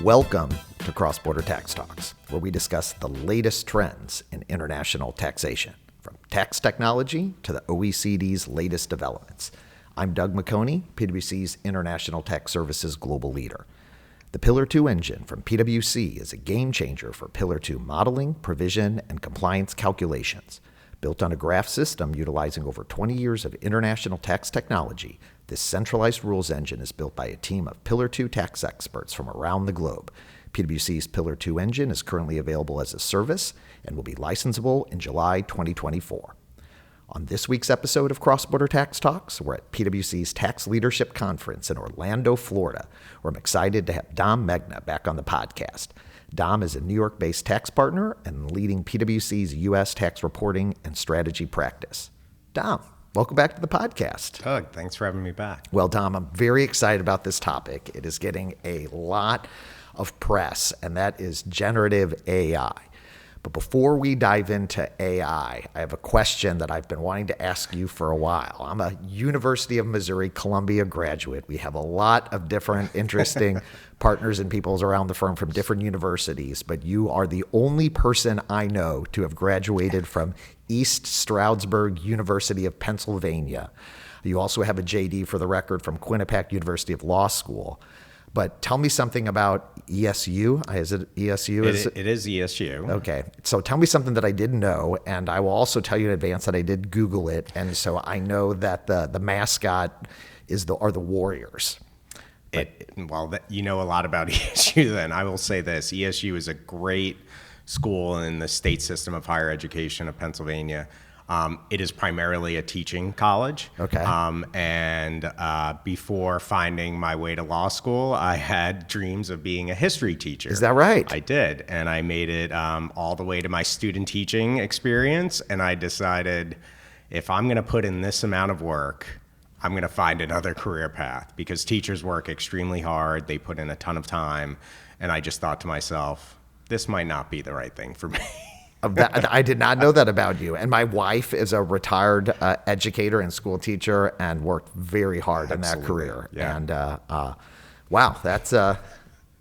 Welcome to Cross-Border Tax Talks, where we discuss the latest trends in international taxation, from tax technology to the OECD's latest developments. I'm Dom Megna, PwC's International Tax Services Global Leader. The Pillar 2 engine from PwC is a game changer for Pillar 2 modeling, provision, and compliance calculations. Built on a graph system utilizing over 20 years of international tax technology, this centralized rules engine is built by a team of Pillar 2 tax experts from around the globe. PwC's Pillar 2 engine is currently available as a service and will be licensable in July 2024. On this week's episode of Cross-Border Tax Talks, we're at PwC's Tax Leadership Conference in Orlando, Florida, where I'm excited to have Dom Megna back on the podcast. Dom is a New York-based tax partner and leading PwC's U.S. tax reporting and strategy practice. Dom, welcome back to the podcast. Doug, thanks for having me back. Well, Dom, I'm very excited about this topic. It is getting a lot of press, and that is generative AI. But before we dive into AI, I have a question that I've been wanting to ask you for a while. I'm a University of Missouri Columbia graduate. We have a lot of different interesting partners and people around the firm from different universities, but you are the only person I know to have graduated from East Stroudsburg University of Pennsylvania. You also have a JD, for the record, from Quinnipiac University of Law School. But tell me something about ESU. Is it ESU? It is ESU. Okay. So tell me something that I didn't know, and I will also tell you in advance that I did Google it, and so I know that the mascot are the Warriors. You know a lot about ESU then. I will say this. ESU is a great school in the state system of higher education of Pennsylvania. It is primarily a teaching college. Okay. Before finding my way to law school, I had dreams of being a history teacher. Is that right? I did. And I made it all the way to my student teaching experience. And I decided, if I'm going to put in this amount of work, I'm going to find another career path, because teachers work extremely hard. They put in a ton of time. And I just thought to myself, this might not be the right thing for me. I did not know that about you. And my wife is a retired educator and school teacher and worked very hard in that career. Yeah. And wow, that's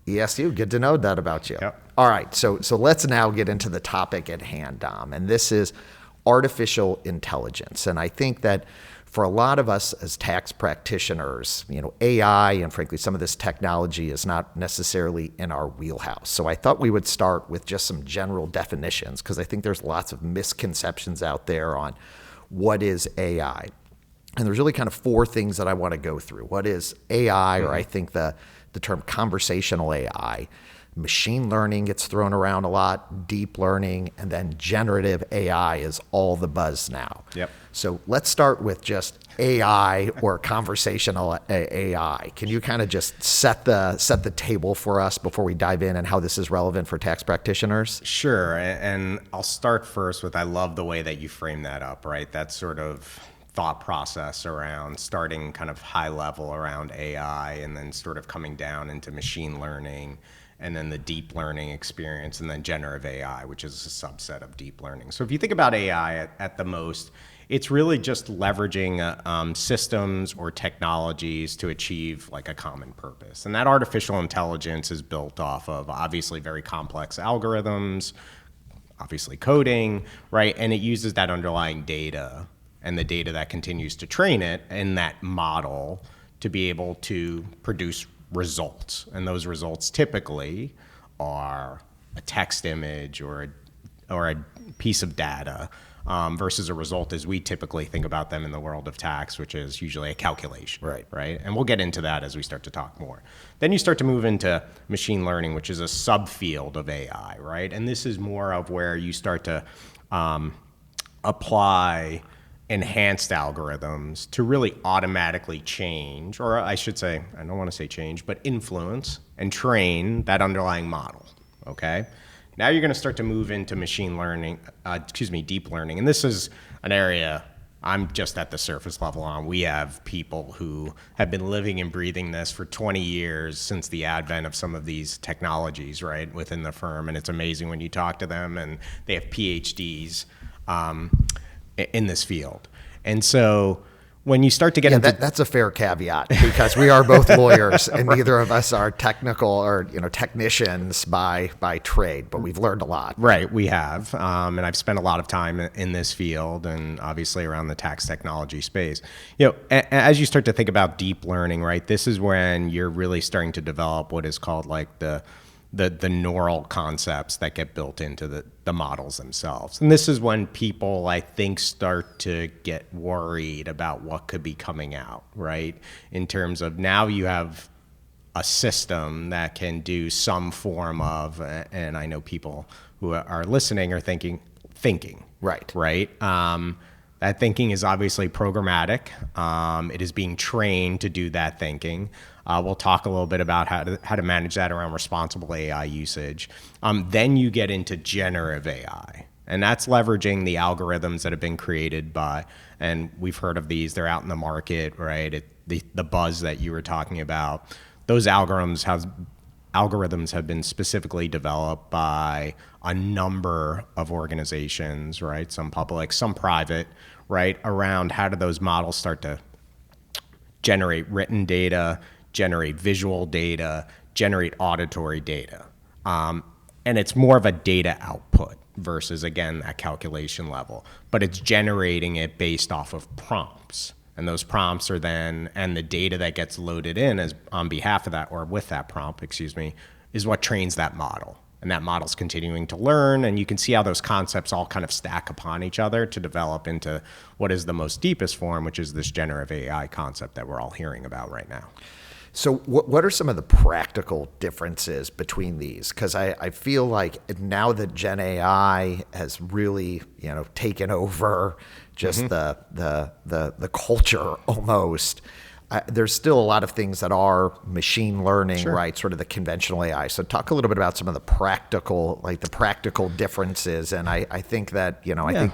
ESU. Good to know that about you. Yep. All right, so let's now get into the topic at hand, Dom. And this is artificial intelligence. And I think that for a lot of us as tax practitioners, AI and frankly some of this technology is not necessarily in our wheelhouse. So I thought we would start with just some general definitions, because I think there's lots of misconceptions out there on what is AI. And there's really kind of four things that I want to go through. What is AI, or I think the term conversational AI. Machine learning gets thrown around a lot, deep learning, and then generative AI is all the buzz now. Yep. So let's start with just AI or conversational AI. Can you kind of just set the table for us before we dive in and how this is relevant for tax practitioners? Sure. And I'll start first with, I love the way that you frame that up, right? That sort of thought process around starting kind of high level around AI and then sort of coming down into machine learning, and then the deep learning experience, and then generative AI, which is a subset of deep learning. So if you think about AI at the most, it's really just leveraging systems or technologies to achieve like a common purpose. And that artificial intelligence is built off of obviously very complex algorithms, obviously coding, right? And it uses that underlying data and the data that continues to train it in that model to be able to produce results. And those results typically are a text image or a piece of data, versus a result as we typically think about them in the world of tax, which is usually a calculation. Right. And we'll get into that as we start to talk more. Then you start to move into machine learning, which is a subfield of AI, right? And this is more of where you start to apply enhanced algorithms to really automatically change, or I should say, I don't want to say change, but influence and train that underlying model, okay? Now you're going to start to move into machine learning, deep learning. And this is an area I'm just at the surface level on. We have people who have been living and breathing this for 20 years since the advent of some of these technologies, right, within the firm. And it's amazing when you talk to them, and they have PhDs in this field. And so when you start to get Yeah, into that's a fair caveat because we are both lawyers and neither of us are technical or technicians by trade, but we've learned a lot. Right, we have, and I've spent a lot of time in this field and obviously around the tax technology space. As you start to think about deep learning, right, this is when you're really starting to develop what is called like the neural concepts that get built into the models themselves. And this is when people, I think, start to get worried about what could be coming out, right? In terms of now you have a system that can do some form of, and I know people who are listening are thinking. Right. That thinking is obviously programmatic. It is being trained to do that thinking. We'll talk a little bit about how to manage that around responsible AI usage. Then you get into generative AI, and that's leveraging the algorithms that have been created by, and we've heard of these, they're out in the market, right? The buzz that you were talking about, those algorithms have been specifically developed by a number of organizations, right? Some public, some private, right? Around how do those models start to generate written data, generate visual data, generate auditory data. And it's more of a data output versus, again, that calculation level. But it's generating it based off of prompts. And those prompts are then, and the data that gets loaded in as on behalf of that, or with that prompt, is what trains that model. And that model's continuing to learn, and you can see how those concepts all kind of stack upon each other to develop into what is the most deepest form, which is this generative AI concept that we're all hearing about right now. So what are some of the practical differences between these? Because I feel like now that Gen AI has really taken over just the culture almost, there's still a lot of things that are machine learning, Sure. right? Sort of the conventional AI. So talk a little bit about some of the practical differences. And I think that I think.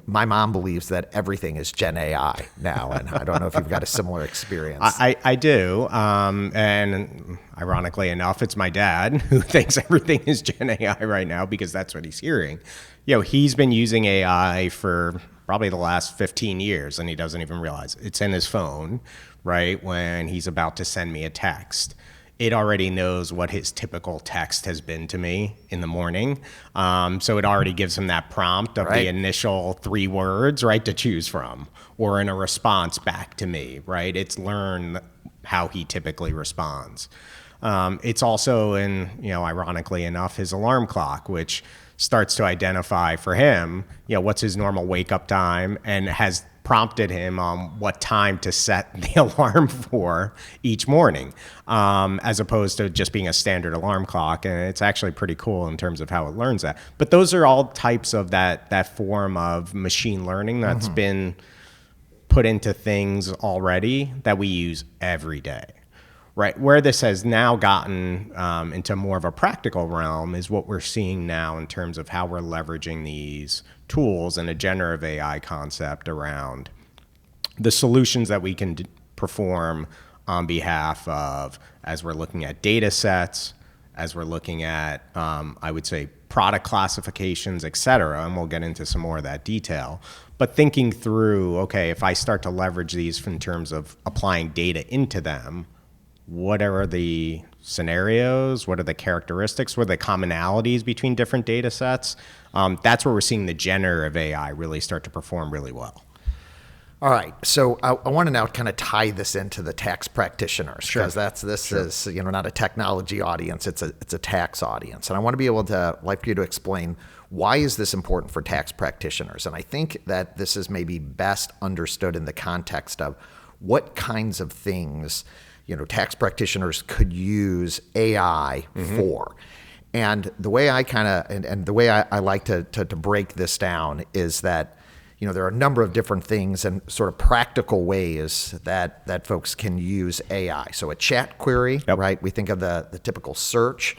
My mom believes that everything is Gen AI now, and I don't know if you've got a similar experience. I do, and ironically enough, it's my dad who thinks everything is Gen AI right now because that's what he's hearing. He's been using AI for probably the last 15 years, and he doesn't even realize it. It's in his phone, right? When he's about to send me a text, it already knows what his typical text has been to me in the morning. So it already gives him that prompt of the initial 3 words, right, to choose from, or in a response back to me, right? It's learned how he typically responds. It's also ironically enough, his alarm clock, which starts to identify for him, what's his normal wake up time, and has prompted him on what time to set the alarm for each morning, as opposed to just being a standard alarm clock. And it's actually pretty cool in terms of how it learns that. But those are all types of that form of machine learning that's been put into things already that we use every day. Right, where this has now gotten into more of a practical realm is what we're seeing now in terms of how we're leveraging these tools and a generative AI concept around the solutions that we can perform on behalf of, as we're looking at data sets, as we're looking at, I would say, product classifications, et cetera, and we'll get into some more of that detail. But thinking through, okay, if I start to leverage these in terms of applying data into them, what are the scenarios? What are the characteristics? What are the commonalities between different data sets? That's where we're seeing the generative AI really start to perform really well. All right. So I want to now kind of tie this into the tax practitioners, because this is not a technology audience, it's a tax audience. And I want to be able to like for you to explain, why is this important for tax practitioners? And I think that this is maybe best understood in the context of what kinds of things tax practitioners could use AI for. And the way I the way I like to break this down is that there are a number of different things and sort of practical ways that folks can use AI. So a ChatQuery, right? We think of the typical search,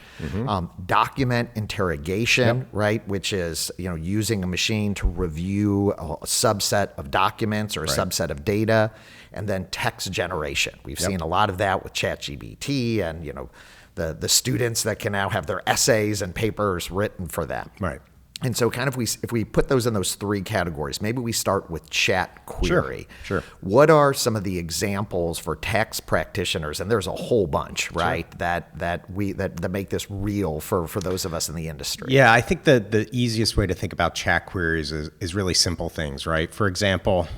document interrogation, right? Which is using a machine to review a subset of documents or a subset of data, and then text generation. We've seen a lot of that with ChatGPT and the students that can now have their essays and papers written for them. Right. And so kind of if we put those in those three categories, maybe we start with ChatQuery. Sure. What are some of the examples for tax practitioners? And there's a whole bunch, right? Sure. That make this real for those of us in the industry. Yeah, I think that the easiest way to think about chat queries is really simple things, right? For example,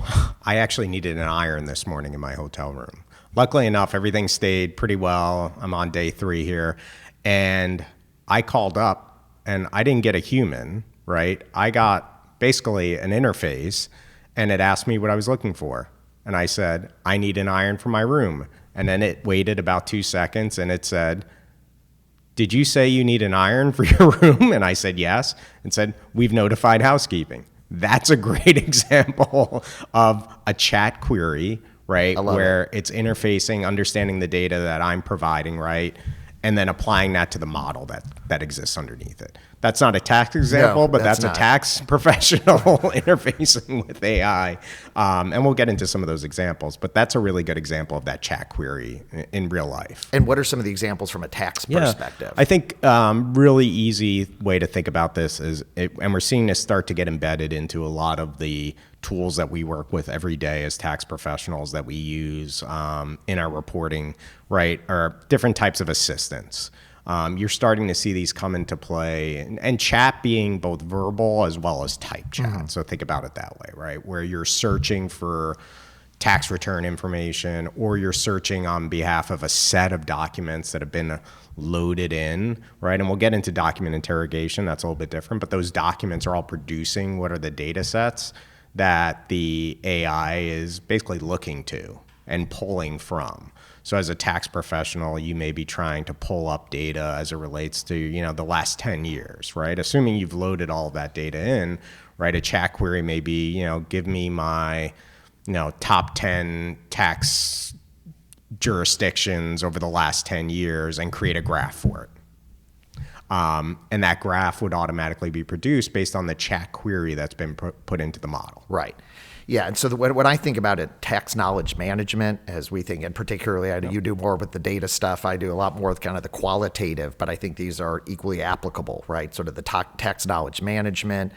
I actually needed an iron this morning in my hotel room. Luckily enough, everything stayed pretty well. I'm on day 3 here. And I called up and I didn't get a human, right? I got basically an interface and it asked me what I was looking for. And I said, I need an iron for my room. And then it waited about 2 seconds and it said, did you say you need an iron for your room? And I said, yes. And said, we've notified housekeeping. That's a great example of a chat query, right? Where it's interfacing, understanding the data that I'm providing, right? And then applying that to the model that exists underneath it. That's not a tax example, but that's a tax professional interfacing with AI. And we'll get into some of those examples, but that's a really good example of that chat query in real life. And what are some of the examples from a tax perspective? I think really easy way to think about this is, and we're seeing this start to get embedded into a lot of the tools that we work with every day as tax professionals that we use in our reporting, right, are different types of assistants. You're starting to see these come into play, and chat being both verbal as well as type chat. Mm-hmm. So think about it that way, right, where you're searching for tax return information or you're searching on behalf of a set of documents that have been loaded in, right? And we'll get into document interrogation. That's a little bit different, but those documents are all producing what are the data sets that the AI is basically looking to and pulling from. So as a tax professional, you may be trying to pull up data as it relates to, the last 10 years, right? Assuming you've loaded all of that data in, right? A chat query may be, give me my, top 10 tax jurisdictions over the last 10 years and create a graph for it. And that graph would automatically be produced based on the chat query that's been put into the model. Right. Yeah, and so when I think about it, tax knowledge management, as we think, and particularly you do more with the data stuff, I do a lot more with kind of the qualitative, but I think these are equally applicable, right? Sort of the tax knowledge management,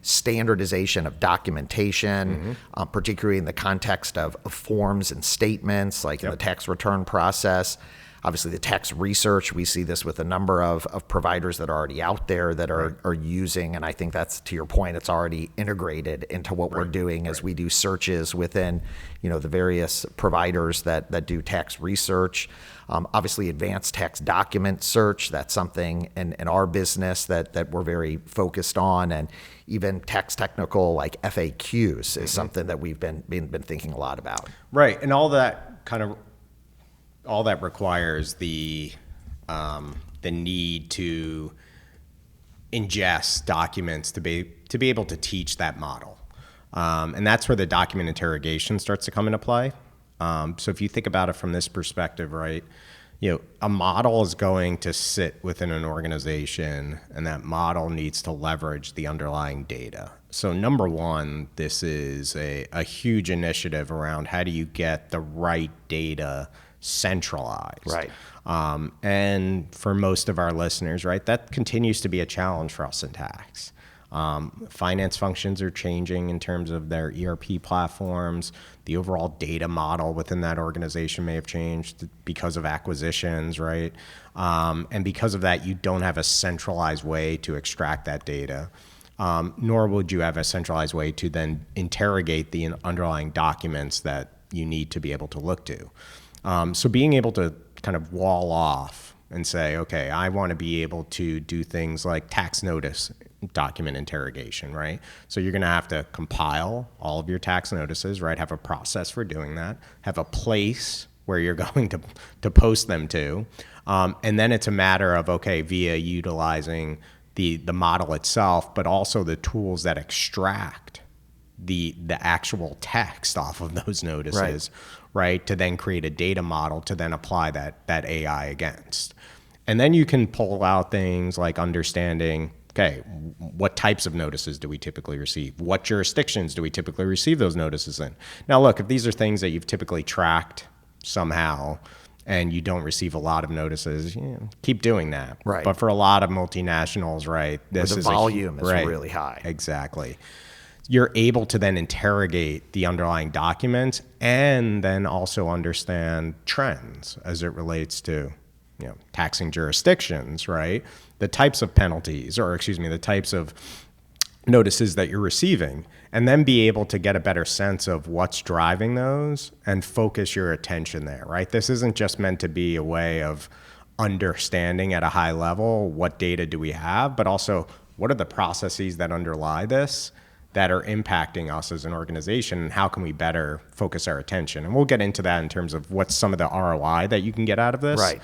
standardization of documentation, particularly in the context of forms and statements, like in the tax return process. Obviously, the tax research, we see this with a number of providers that are already out there that are using, and I think that's, to your point, it's already integrated into what we're doing as we do searches within, the various providers that do tax research. Obviously, advanced tax document search, that's something in our business that we're very focused on, and even tax technical like FAQs is something that we've been thinking a lot about. Right, and all that requires the need to ingest documents to be able to teach that model, and that's where the document interrogation starts to come into play. So if you think about it from this perspective, right, a model is going to sit within an organization, and that model needs to leverage the underlying data. So number one, this is a huge initiative around how do you get the right data centralized. Right. And for most of our listeners, right, that continues to be a challenge for us in tax. Finance functions are changing in terms of their ERP platforms. The overall data model within that organization may have changed because of acquisitions, right? And because of that, you don't have a centralized way to extract that data. Nor would you have a centralized way to then interrogate the underlying documents that you need to be able to look to. So being able to kind of wall off and say, okay, I want to be able to do things like tax notice document interrogation, right? So you're going to have to compile all of your tax notices, right? Have a process for doing that, have a place where you're going to post them to. And then it's a matter of, okay, via utilizing the model itself, but also the tools that extract the actual text off of those notices, right, to then create a data model to then apply that AI against. And then you can pull out things like understanding, okay, what types of notices do we typically receive? What jurisdictions do we typically receive those notices in? Now, look, if these are things that you've typically tracked somehow, and you don't receive a lot of notices, keep doing that. Right. But for a lot of multinationals, right, the volume is really high. Exactly. You're able to then interrogate the underlying documents and then also understand trends as it relates to, taxing jurisdictions, right? The types of penalties, the types of notices that you're receiving, and then be able to get a better sense of what's driving those and focus your attention there, right? This isn't just meant to be a way of understanding at a high level what data do we have, but also what are the processes that underlie this that are impacting us as an organization, and how can we better focus our attention? And we'll get into that in terms of what's some of the ROI that you can get out of this. Right.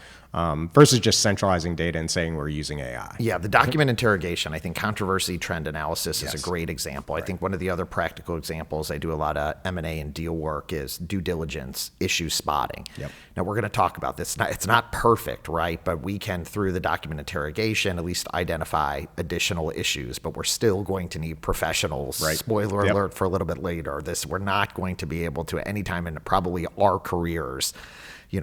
Versus just centralizing data and saying we're using AI. Yeah, the document interrogation, I think controversy trend analysis is a great example. Right. I think one of the other practical examples, I do a lot of M&A and deal work, is due diligence, issue spotting. Yep. Now, we're going to talk about this. It's not perfect, right? But we can, through the document interrogation, at least identify additional issues. But we're still going to need professionals. Right. Spoiler alert for a little bit later. We're not going to be able to, at any time in probably our careers,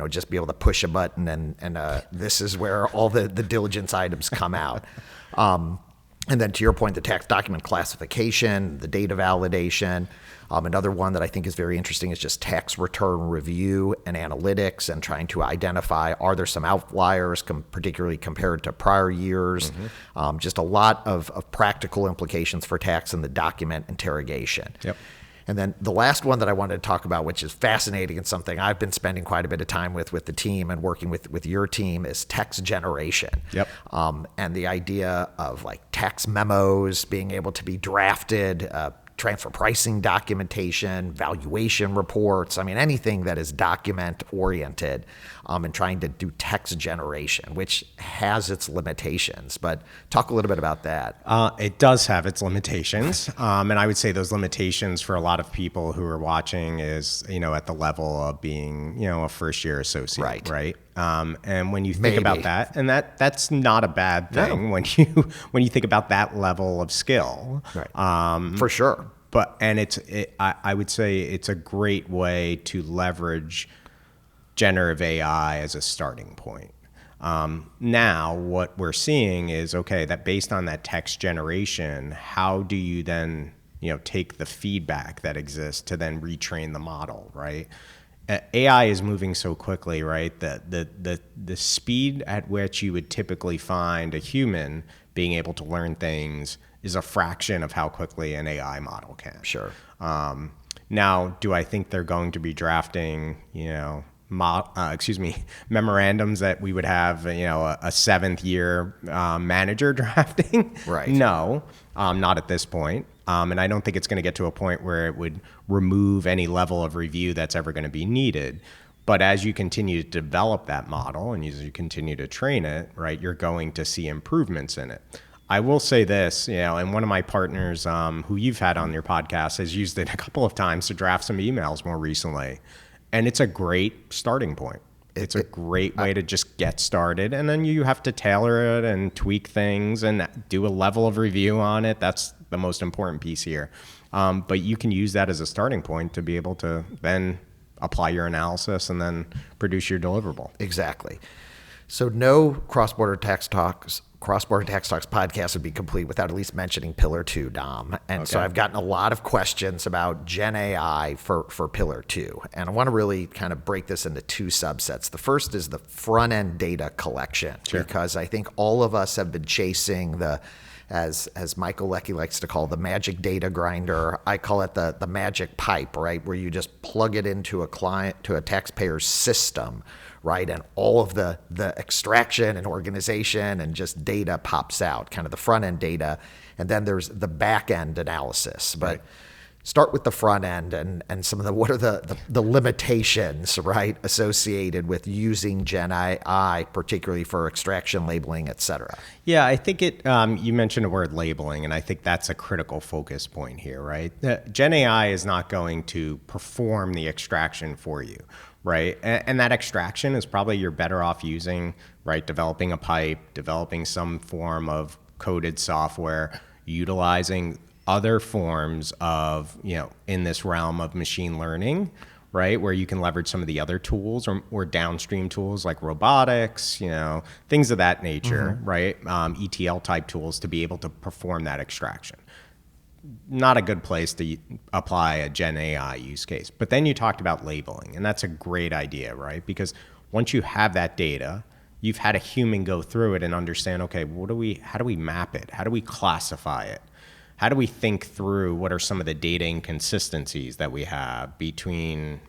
just be able to push a button and this is where all the diligence items come out. And then to your point, the tax document classification, the data validation. Another one that I think is very interesting is just tax return review and analytics, and trying to identify, are there some outliers, particularly compared to prior years? Just a lot of practical implications for tax in the document interrogation. Yep. And then the last one that I wanted to talk about, which is fascinating and something I've been spending quite a bit of time with the team and working with your team, is text generation. Yep. And the idea of like tax memos being able to be drafted, transfer pricing documentation, valuation reports. I mean, anything that is document oriented, and trying to do text generation, which has its limitations. But talk a little bit about that. It does have its limitations. And I would say those limitations for a lot of people who are watching is, at the level of being, a first year associate. Right. And when you think about that, and that's not a bad thing when you think about that level of skill. Right. For sure. I would say it's a great way to leverage generative AI as a starting point. Now, what we're seeing is, that based on that text generation, how do you then, take the feedback that exists to then retrain the model, right? AI is moving so quickly, right? The speed at which you would typically find a human being able to learn things is a fraction of how quickly an AI model can. Sure. Now, do I think they're going to be drafting, memorandums that we would have, a seventh year manager drafting? Right. No, not at this point. And I don't think it's going to get to a point where it would remove any level of review that's ever going to be needed. But as you continue to develop that model and as you continue to train it, right, you're going to see improvements in it. I will say this, and one of my partners who you've had on your podcast has used it a couple of times to draft some emails more recently. And it's a great starting point. It's a great way to just get started. And then you have to tailor it and tweak things and do a level of review on it. That's the most important piece here. But you can use that as a starting point to be able to then apply your analysis and then produce your deliverable. Exactly. So no Cross-Border Tax Talks podcast would be complete without at least mentioning Pillar 2, Dom. And so I've gotten a lot of questions about GenAI for Pillar 2. And I want to really kind of break this into two subsets. The first is the front-end data collection, because I think all of us have been chasing as Michael Leckie likes to call the magic data grinder. I call it the magic pipe, right? Where you just plug it into a taxpayer's system, right? And all of the extraction and organization and just data pops out, kind of the front end data. And then there's the back end analysis. But start with the front end and some of what are the limitations, right, associated with using GenAI, particularly for extraction, labeling, et cetera. Yeah, I think you mentioned the word labeling, and I think that's a critical focus point here, right? GenAI is not going to perform the extraction for you, right? And that extraction is probably you're better off using, right, developing a pipe, developing some form of coded software, utilizing other forms of, in this realm of machine learning, right? Where you can leverage some of the other tools or downstream tools like robotics, things of that nature, right? ETL type tools to be able to perform that extraction. Not a good place to apply a Gen AI use case. But then you talked about labeling, and that's a great idea, right? Because once you have that data, you've had a human go through it and understand, okay, how do we map it? How do we classify it? How do we think through what are some of the data inconsistencies that we have between,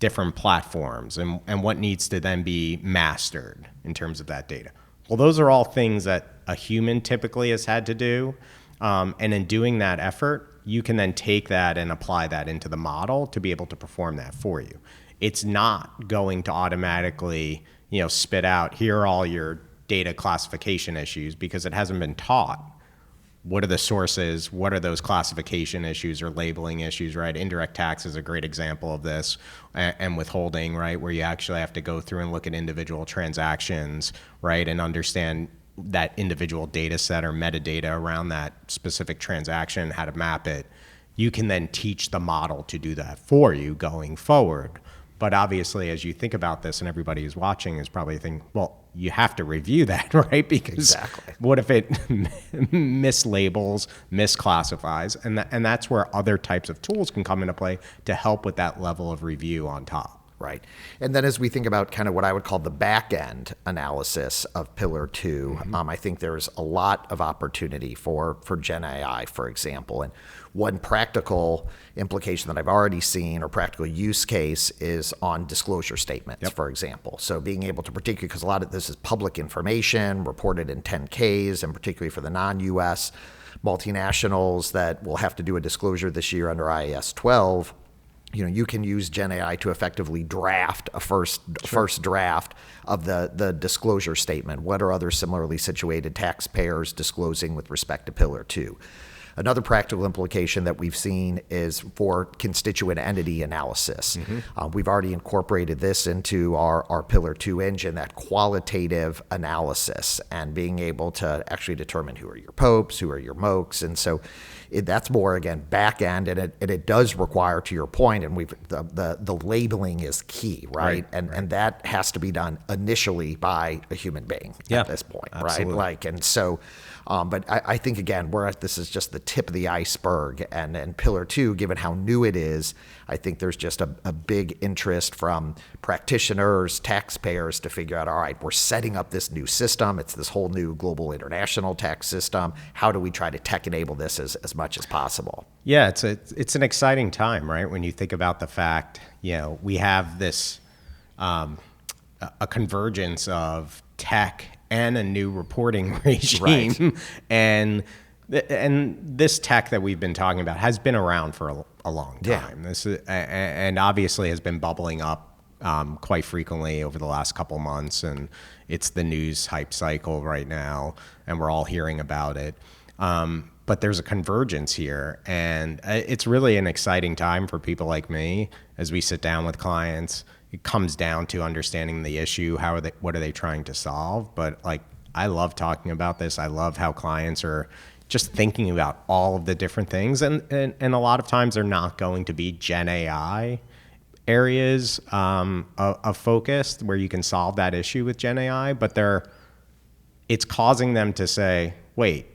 different platforms and what needs to then be mastered in terms of that data? Well, those are all things that a human typically has had to do. And in doing that effort, you can then take that and apply that into the model to be able to perform that for you. It's not going to automatically, spit out, here are all your data classification issues, because it hasn't been taught. What are the sources? What are those classification issues or labeling issues, right? Indirect tax is a great example of this, and withholding, right? Where you actually have to go through and look at individual transactions, right? And understand that individual data set or metadata around that specific transaction, how to map it. You can then teach the model to do that for you going forward. But obviously, as you think about this, and everybody who's watching is probably thinking, well, you have to review that, right? Because what if it mislabels, misclassifies? And that's where other types of tools can come into play to help with that level of review on top. Right. And then as we think about kind of what I would call the back end analysis of Pillar 2, I think there's a lot of opportunity for Gen AI, for example. And one practical implication that I've already seen or practical use case is on disclosure statements, for example. So being able to, particularly because a lot of this is public information reported in 10Ks, and particularly for the non-US multinationals that will have to do a disclosure this year under IAS 12, you can use Gen AI to effectively draft a first draft of the disclosure statement. What are other similarly situated taxpayers disclosing with respect to Pillar 2? Another practical implication that we've seen is for constituent entity analysis. We've already incorporated this into our Pillar 2 engine, that qualitative analysis, and being able to actually determine who are your popes, who are your mokes. And so that's more, again, back end, and it does require, to your point, and the labeling is key, right? And that has to be done initially by a human being at this point, absolutely. right? But I think, again, this is just the tip of the iceberg. And Pillar 2, given how new it is, I think there's just a big interest from practitioners, taxpayers to figure out, all right, we're setting up this new system. It's this whole new global international tax system. How do we try to tech enable this as much as possible? Yeah, it's an exciting time, right? When you think about the fact, we have this a convergence of tech and a new reporting regime, and this tech that we've been talking about has been around for a long time. This is, and obviously has been bubbling up quite frequently over the last couple months, and it's the news hype cycle right now, and we're all hearing about it. But there's a convergence here, and it's really an exciting time for people like me as we sit down with clients. It comes down to understanding the issue. What are they trying to solve? But I love talking about this. I love how clients are just thinking about all of the different things. And a lot of times they're not going to be Gen AI areas of focus where you can solve that issue with Gen AI, but it's causing them to say, wait,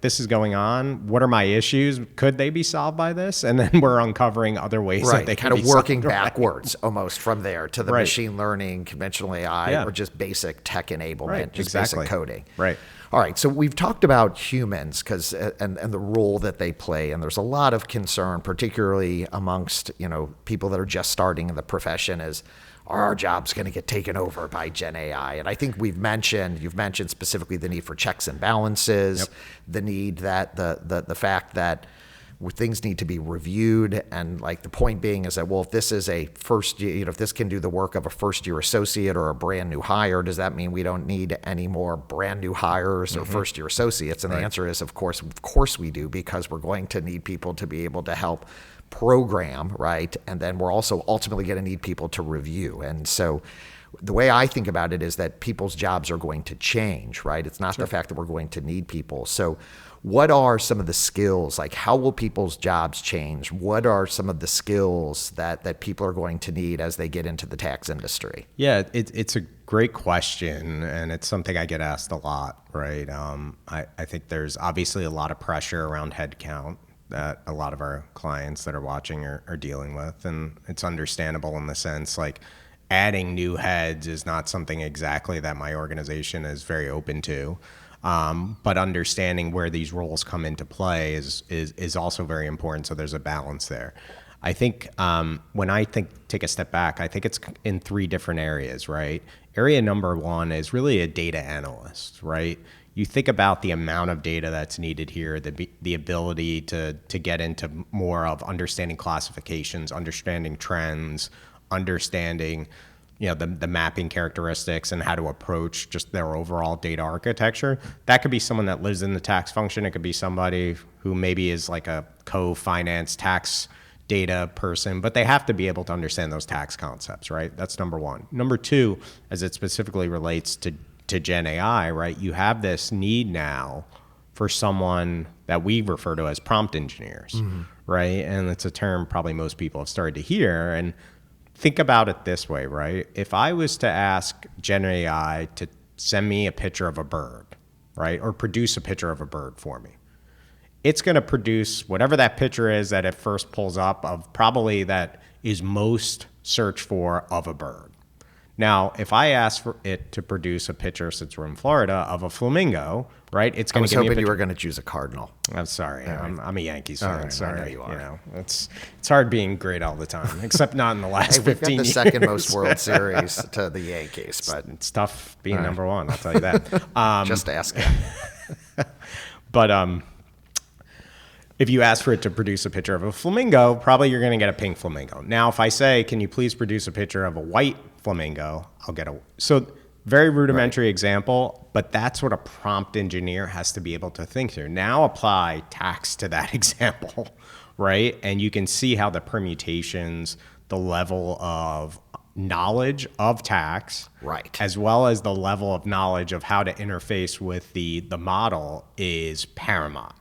this is going on. What are my issues? Could they be solved by this? And then we're uncovering other ways that they can be solved. Kind of working backwards almost from there to the machine learning, conventional AI, or just basic tech enablement, just basic coding. Right. All right, so we've talked about humans and the role that they play, and there's a lot of concern, particularly amongst people that are just starting in the profession, is our job's going to get taken over by Gen AI. And I think you've mentioned specifically the need for checks and balances, the need that the fact that things need to be reviewed, and the point being is that, well, if this is a first, if this can do the work of a first-year associate or a brand new hire, does that mean we don't need any more brand new hires or first-year associates? And the answer is, of course we do, because we're going to need people to be able to help program, right? And then we're also ultimately going to need people to review. And so the way I think about it is that people's jobs are going to change, right? It's not the fact that we're going to need people. So what are some of the skills? Like, how will people's jobs change? What are some of the skills that people are going to need as they get into the tax industry? Yeah, it's a great question, and it's something I get asked a lot, right? I think there's obviously a lot of pressure around headcount that a lot of our clients that are watching are dealing with, and it's understandable in the sense, like, adding new heads is not something exactly that my organization is very open to. But understanding where these roles come into play is also very important. So there's a balance there. I think when I take a step back, I think it's in three different areas, right? Area number one is really a data analyst, right? You think about the amount of data that's needed here, the ability to get into more of understanding classifications, understanding trends, understanding the mapping characteristics and how to approach just their overall data architecture. That could be someone that lives in the tax function. It could be somebody who maybe is like a co-finance tax data person, but they have to be able to understand those tax concepts, right? That's number one. Number two, as it specifically relates to GenAI, right? You have this need now for someone that we refer to as prompt engineers, right? And it's a term probably most people have started to hear. And think about it this way, right? If I was to ask GenAI to send me a picture of a bird, right, or produce a picture of a bird for me, it's going to produce whatever that picture is that it first pulls up of probably that is most searched for of a bird. Now, if I ask for it to produce a picture, since we're in Florida, of a flamingo, right? It's going to give me a picture. I was hoping you were going to choose a cardinal. I'm sorry. I'm a Yankees fan. Right, sorry. I know you are. It's hard being great all the time, except not in the last 15 years. We've got the second most World Series to the Yankees, but it's tough being number one. I'll tell you that. Just asking. But if you ask for it to produce a picture of a flamingo, probably you're going to get a pink flamingo. Now, if I say, can you please produce a picture of a white flamingo, I'll get a... So very rudimentary example, but that's what a prompt engineer has to be able to think through. Now apply tax to that example, right? And you can see how the permutations, the level of knowledge of tax, right, as well as the level of knowledge of how to interface with the model is paramount.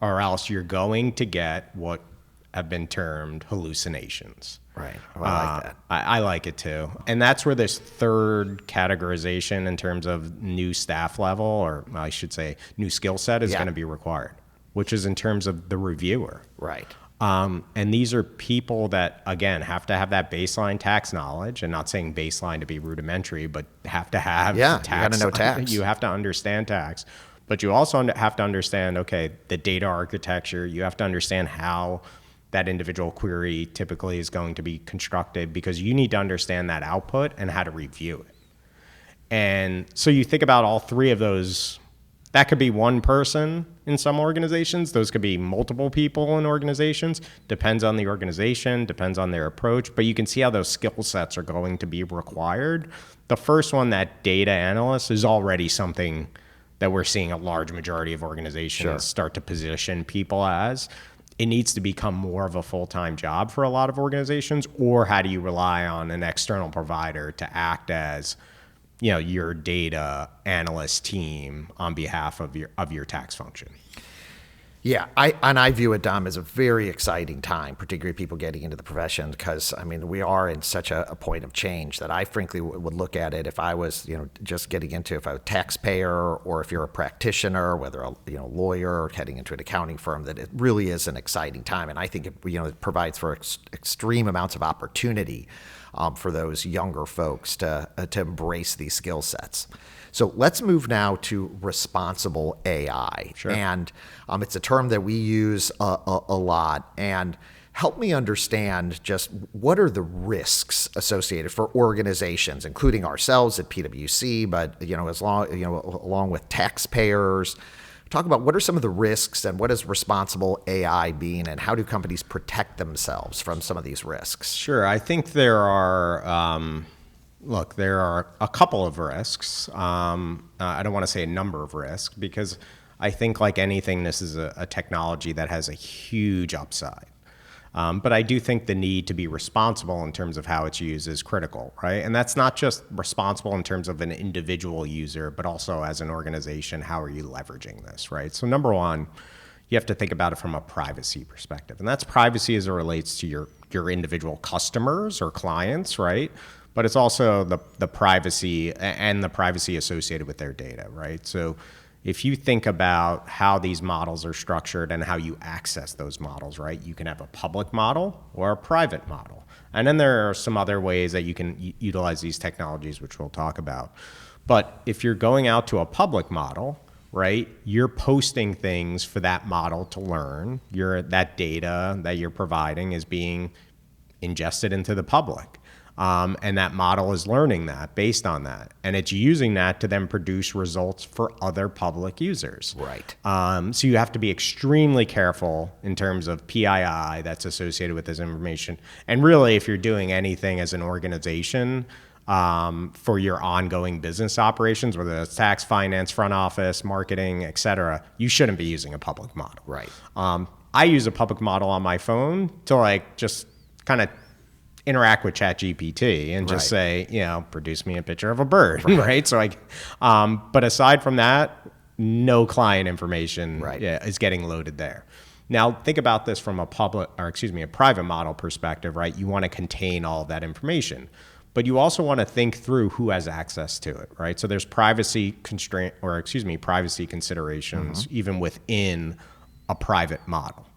Or else you're going to get what have been termed hallucinations. Right. Well, I like that. I like it too. And that's where this third categorization in terms of new staff level, or I should say new skill set, is going to be required, which is in terms of the reviewer. Right. And these are people that, again, have to have that baseline tax knowledge, and not saying baseline to be rudimentary, but have to have tax. You got to know tax. You have to understand tax. But you also have to understand, okay, the data architecture. You have to understand how that individual query typically is going to be constructed, because you need to understand that output and how to review it. And so you think about all three of those. That could be one person in some organizations. Those could be multiple people in organizations. Depends on the organization, depends on their approach. But you can see how those skill sets are going to be required. The first one, that data analyst, is already something that we're seeing a large majority of organizations start to position people as. It needs to become more of a full-time job for a lot of organizations. Or how do you rely on an external provider to act as, your data analyst team on behalf of your tax function? Yeah, I view it, Dom, as a very exciting time, particularly people getting into the profession, because we are in such a point of change that I frankly would look at it if I was just getting into, if I was a taxpayer, or if you're a practitioner, whether a lawyer or heading into an accounting firm, that it really is an exciting time, and I think it provides for extreme amounts of opportunity for those younger folks to embrace these skill sets. So let's move now to responsible AI. Sure. And it's a term that we use a lot. And help me understand just what are the risks associated for organizations, including ourselves at PwC, but along with taxpayers. Talk about what are some of the risks, and what does responsible AI mean, and how do companies protect themselves from some of these risks? Sure. I think there are... there are a couple of risks. I don't want to say a number of risks, because I think, like anything, this is a technology that has a huge upside. But I do think the need to be responsible in terms of how it's used is critical, right? And that's not just responsible in terms of an individual user, but also as an organization, how are you leveraging this, right? So number one, you have to think about it from a privacy perspective. And that's privacy as it relates to your individual customers or clients, right? But it's also the privacy and the privacy associated with their data, right? So if you think about how these models are structured and how you access those models, right? You can have a public model or a private model. And then there are some other ways that you can utilize these technologies, which we'll talk about. But if you're going out to a public model, right, you're posting things for that model to learn. That data that you're providing is being ingested into the public. And that model is learning that based on that. And it's using that to then produce results for other public users. Right. So you have to be extremely careful in terms of PII that's associated with this information. And really, if you're doing anything as an organization for your ongoing business operations, whether it's tax, finance, front office, marketing, et cetera, you shouldn't be using a public model. Right. I use a public model on my phone to just kind of interact with ChatGPT and just say, produce me a picture of a bird, right? So but aside from that, no client information is getting loaded there. Now think about this from a private model perspective, right? You want to contain all of that information, but you also want to think through who has access to it, right? So there's privacy considerations even within a private model,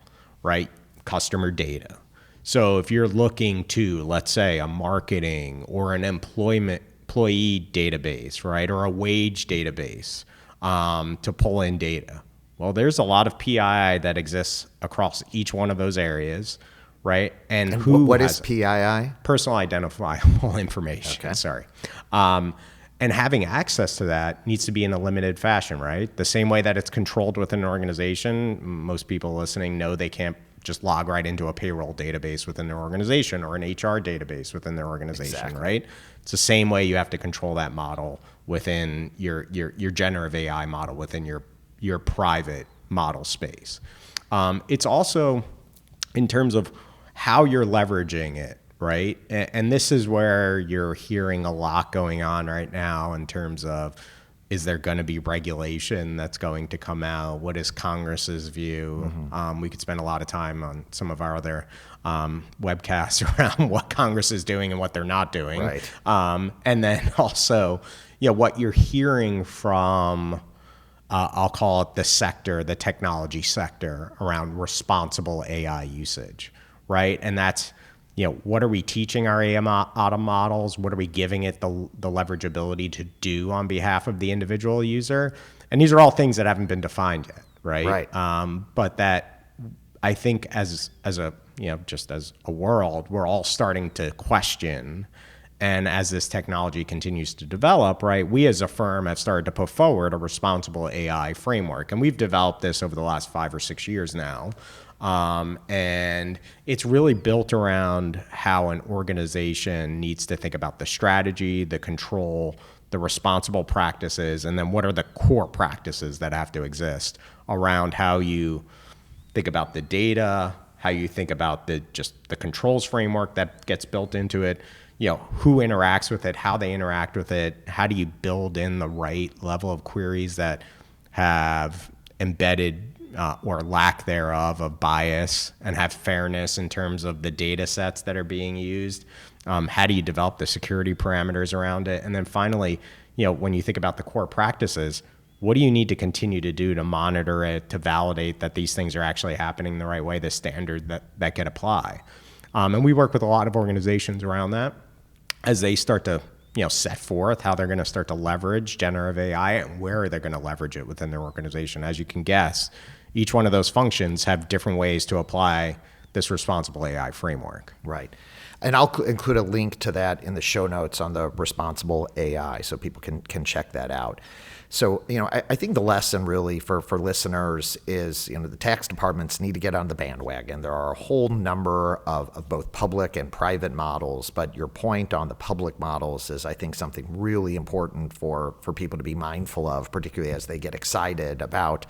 right? Customer data. So if you're looking to, let's say, a marketing or an employee database, right, or a wage database to pull in data, well, there's a lot of PII that exists across each one of those areas, right? And what is PII? Personal identifiable information. Okay. Sorry. And having access to that needs to be in a limited fashion, right? The same way that it's controlled within an organization, most people listening know they can't just log right into a payroll database within their organization or an HR database within their organization, right? It's the same way you have to control that model within your generative AI model within your private model space. It's also in terms of how you're leveraging it, right? And this is where you're hearing a lot going on right now in terms of, is there going to be regulation that's going to come out? What is Congress's view? We could spend a lot of time on some of our other webcasts around what Congress is doing and what they're not doing. Right. And then also, what you're hearing from, I'll call it the technology sector around responsible AI usage, right? And that's, what are we teaching our AI models? What are we giving it the leverageability to do on behalf of the individual user? And these are all things that haven't been defined yet, right? But that I think as a world, we're all starting to question. And as this technology continues to develop, right, we as a firm have started to put forward a responsible AI framework. And we've developed this over the last 5 or 6 years now. And it's really built around how an organization needs to think about the strategy, the control, the responsible practices, and then what are the core practices that have to exist around how you think about the data, how you think about the controls framework that gets built into it, who interacts with it, how they interact with it, how do you build in the right level of queries that have embedded or lack thereof of bias and have fairness in terms of the data sets that are being used. How do you develop the security parameters around it? And then finally, when you think about the core practices, what do you need to continue to do to monitor it, to validate that these things are actually happening the right way, the standard that could apply? And we work with a lot of organizations around that as they start to set forth how they're going to start to leverage generative AI and where they're going to leverage it within their organization. As you can guess, each one of those functions have different ways to apply this responsible AI framework. Right. And I'll include a link to that in the show notes on the responsible AI so people can check that out. So, I think the lesson really for listeners is, the tax departments need to get on the bandwagon. There are a whole number of both public and private models, but your point on the public models is, I think, something really important for people to be mindful of, particularly as they get excited about,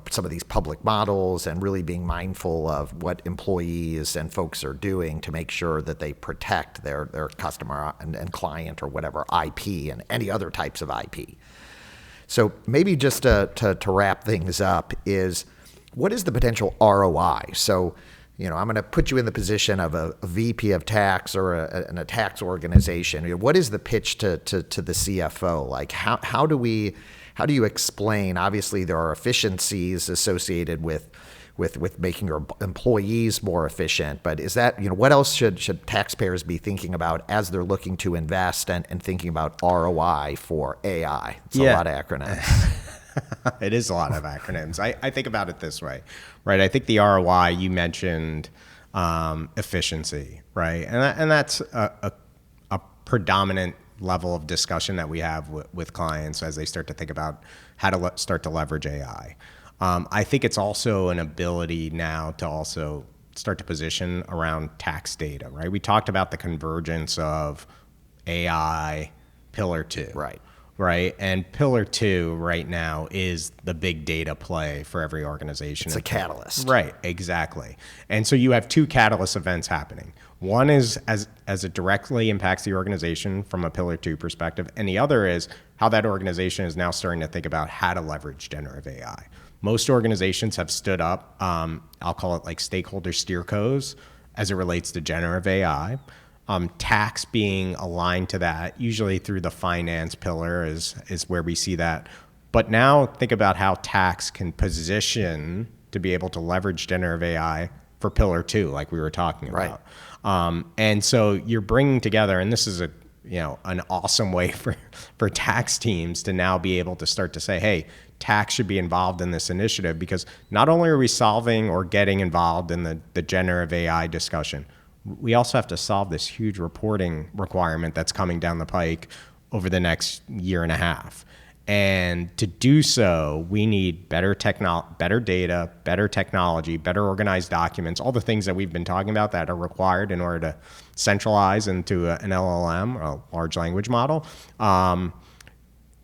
some of these public models and really being mindful of what employees employees and folks are doing to make sure that they protect their customer and client or whatever IP and any other types of IP. So maybe just to wrap things up is, what is the potential ROI? So, I'm going to put you in the position of a VP of tax or a tax organization. What is the pitch to the CFO? Like, how do you explain? Obviously, there are efficiencies associated with making your employees more efficient, but is that, what else should taxpayers be thinking about as they're looking to invest and thinking about ROI for AI? It's a lot of acronyms. It is a lot of acronyms. I think about it this way, right? I think the ROI, you mentioned efficiency, right? And that's a predominant level of discussion that we have with clients as they start to think about how to start to leverage AI. I think it's also an ability now to also start to position around tax data, right? We talked about the convergence of AI, Pillar 2. Right. And Pillar 2 right now is the big data play for every organization. It's a catalyst. Right, exactly. And so you have two catalyst events happening. One is as it directly impacts the organization from a Pillar 2 perspective, and the other is how that organization is now starting to think about how to leverage generative AI. Most organizations have stood up, I'll call it like stakeholder steercos as it relates to generative AI. Tax being aligned to that, usually through the finance pillar is where we see that. But now think about how tax can position to be able to leverage generative AI for Pillar 2, like we were talking about. And so you're bringing together, and this is an awesome way for tax teams to now be able to start to say, hey, tax should be involved in this initiative, because not only are we solving or getting involved in the generative AI discussion, we also have to solve this huge reporting requirement that's coming down the pike over the next year and a half. And to do so, we need better data, better technology, better organized documents, all the things that we've been talking about that are required in order to centralize into an LLM, or a large language model, are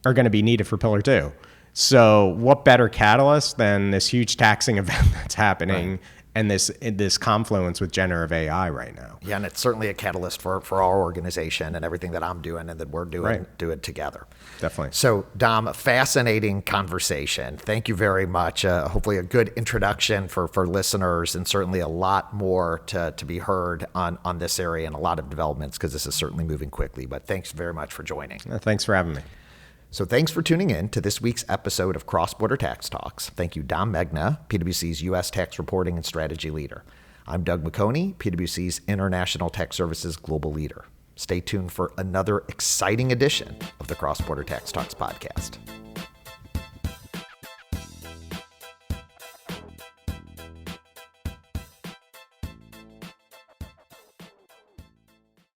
going to be needed for Pillar 2. So what better catalyst than this huge taxing event that's happening, and this confluence with generative AI right now? Yeah, and it's certainly a catalyst for our organization and everything that I'm doing and that we're doing together. Definitely. So, Dom, a fascinating conversation. Thank you very much. Hopefully a good introduction for listeners, and certainly a lot more to be heard on this area, and a lot of developments, because this is certainly moving quickly. But thanks very much for joining. Thanks for having me. So thanks for tuning in to this week's episode of Cross-Border Tax Talks. Thank you, Dom Megna, PwC's U.S. Tax Reporting and Strategy Leader. I'm Doug McHoney, PwC's International Tax Services Global Leader. Stay tuned for another exciting edition of the Cross-Border Tax Talks podcast.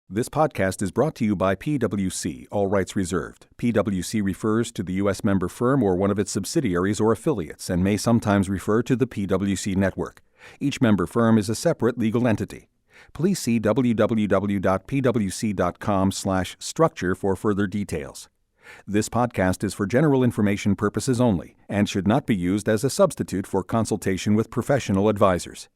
This podcast is brought to you by PwC, all rights reserved. PwC refers to the U.S. member firm or one of its subsidiaries or affiliates, and may sometimes refer to the PwC network. Each member firm is a separate legal entity. Please see www.pwc.com/structure for further details. This podcast is for general information purposes only and should not be used as a substitute for consultation with professional advisors.